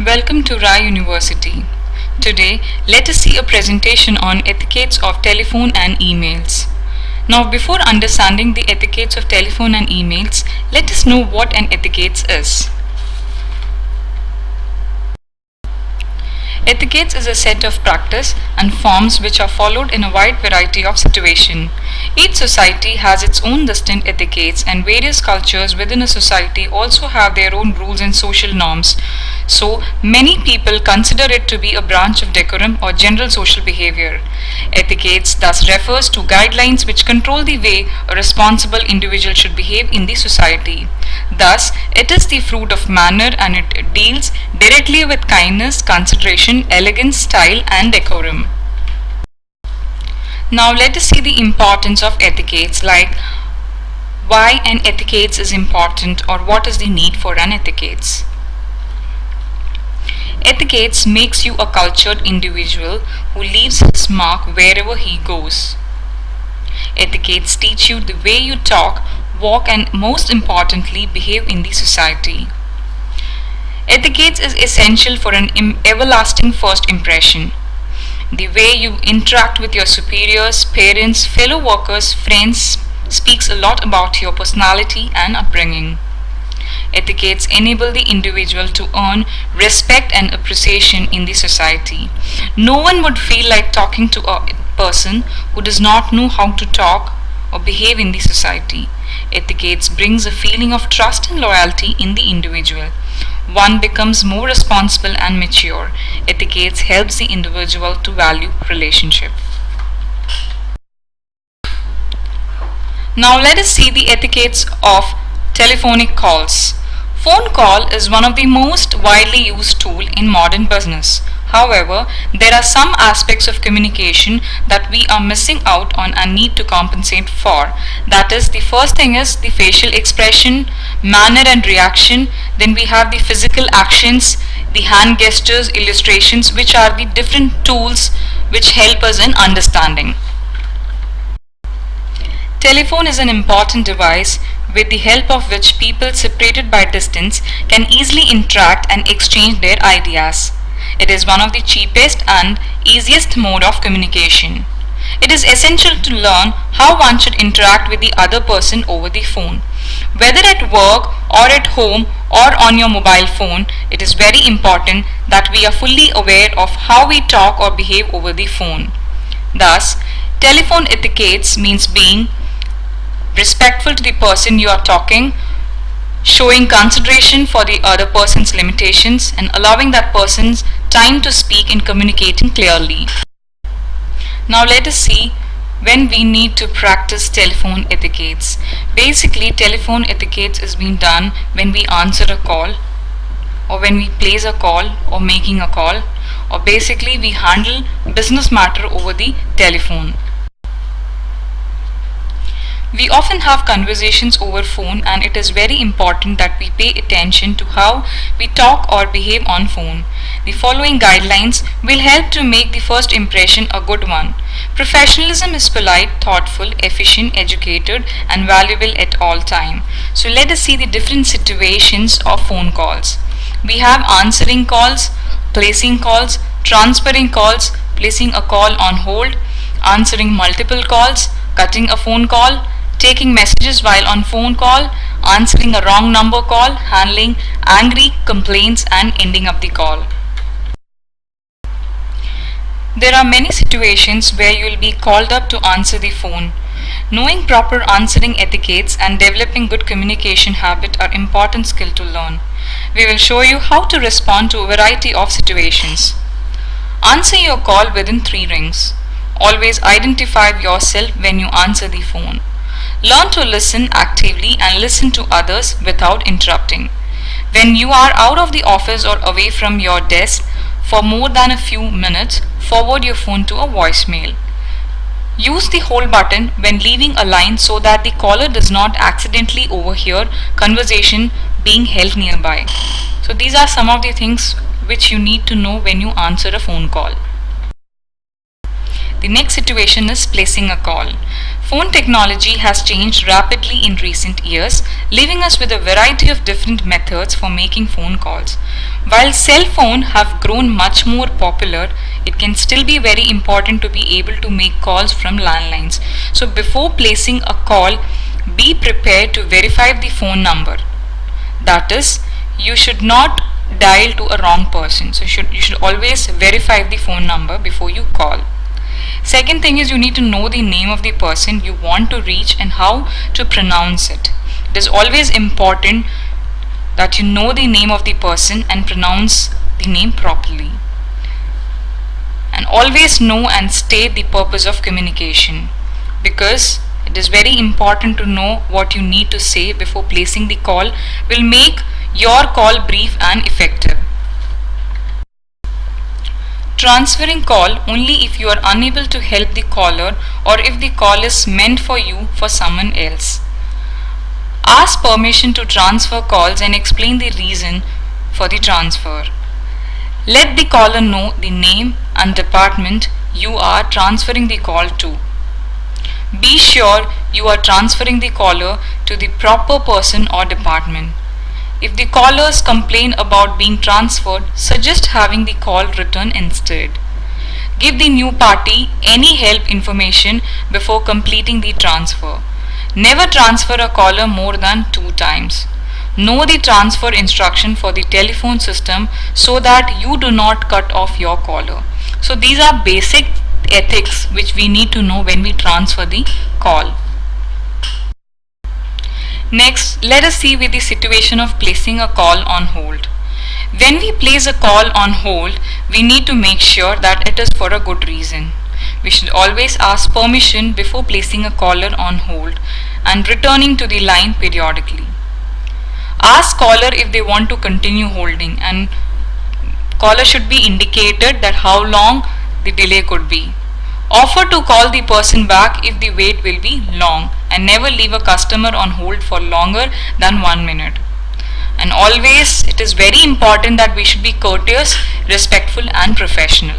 Welcome to Rai University. Today, let us see a presentation on etiquettes of telephone and emails. Now, before understanding the etiquettes of telephone and emails, let us know what an etiquette is. Etiquettes is a set of practice and forms which are followed in a wide variety of situations. Each society has its own distinct etiquettes, and various cultures within a society also have their own rules and social norms. So, many people consider it to be a branch of decorum or general social behavior. Etiquettes thus refers to guidelines which control the way a responsible individual should behave in the society. Thus, it is the fruit of manner and it deals directly with kindness, consideration, elegance, style, and decorum. Now, let us see the importance of etiquettes, like why an etiquette is important or what is the need for an etiquette. Etiquettes makes you a cultured individual who leaves his mark wherever he goes. Etiquettes teach you the way you talk, walk, and most importantly, behave in the society. Etiquette is essential for an everlasting first impression. The way you interact with your superiors, parents, fellow workers, friends speaks a lot about your personality and upbringing. Etiquettes enable the individual to earn respect and appreciation in the society. No one would feel like talking to a person who does not know how to talk or behave in the society. Etiquettes brings a feeling of trust and loyalty in the individual. One becomes more responsible and mature. Etiquettes helps the individual to value relationship. Now let us see the etiquettes of telephonic calls. Phone call is one of the most widely used tool in modern business. However, there are some aspects of communication that we are missing out on and need to compensate for. That is, the first thing is the facial expression, manner and reaction. Then we have the physical actions, the hand gestures, illustrations, which are the different tools which help us in understanding. Telephone is an important device with the help of which people separated by distance can easily interact and exchange their ideas. It is one of the cheapest and easiest mode of communication. It is essential to learn how one should interact with the other person over the phone. Whether at work or at home or on your mobile phone, it is very important that we are fully aware of how we talk or behave over the phone. Thus, telephone etiquettes means being respectful to the person you are talking, showing consideration for the other person's limitations, and allowing that person's time to speak and communicating clearly. Now let us see when we need to practice telephone etiquettes. Basically, telephone etiquettes is being done when we answer a call, or when we place a call or making a call, or basically we handle business matter over the telephone. We often have conversations over phone, and it is very important that we pay attention to how we talk or behave on phone. The following guidelines will help to make the first impression a good one. Professionalism is polite, thoughtful, efficient, educated, and valuable at all time. So let us see the different situations of phone calls. We have answering calls, placing calls, transferring calls, placing a call on hold, answering multiple calls, cutting a phone call, taking messages while on phone call, answering a wrong number call, handling angry complaints, and ending up the call. There are many situations where you will be called up to answer the phone. Knowing proper answering etiquettes and developing good communication habit are important skill to learn. We will show you how to respond to a variety of situations. Answer your call within 3 rings. Always identify yourself when you answer the phone. Learn to listen actively and listen to others without interrupting. When you are out of the office or away from your desk for more than a few minutes, forward your phone to a voicemail. Use the hold button when leaving a line so that the caller does not accidentally overhear conversation being held nearby. So these are some of the things which you need to know when you answer a phone call. The next situation is placing a call. Phone technology has changed rapidly in recent years, leaving us with a variety of different methods for making phone calls. While cell phones have grown much more popular, it can still be very important to be able to make calls from landlines. So before placing a call, be prepared to verify the phone number. That is, you should not dial to a wrong person. So you should always verify the phone number before you call. Second thing is you need to know the name of the person you want to reach and how to pronounce it. It is always important that you know the name of the person and pronounce the name properly. And always know and state the purpose of communication, because it is very important to know what you need to say before placing the call will make your call brief and effective. Transferring call only if you are unable to help the caller or if the call is meant for you for someone else. Ask permission to transfer calls and explain the reason for the transfer. Let the caller know the name and department you are transferring the call to. Be sure you are transferring the caller to the proper person or department. If the callers complain about being transferred, suggest having the call returned instead. Give the new party any help information before completing the transfer. Never transfer a caller more than 2 times. Know the transfer instruction for the telephone system so that you do not cut off your caller. So these are basic ethics which we need to know when we transfer the call. Next, let us see with the situation of placing a call on hold. When we place a call on hold, we need to make sure that it is for a good reason. We should always ask permission before placing a caller on hold and returning to the line periodically. Ask caller if they want to continue holding, and caller should be indicated that how long the delay could be. Offer to call the person back if the wait will be long, and never leave a customer on hold for longer than 1 minute. And always it is very important that we should be courteous, respectful and professional.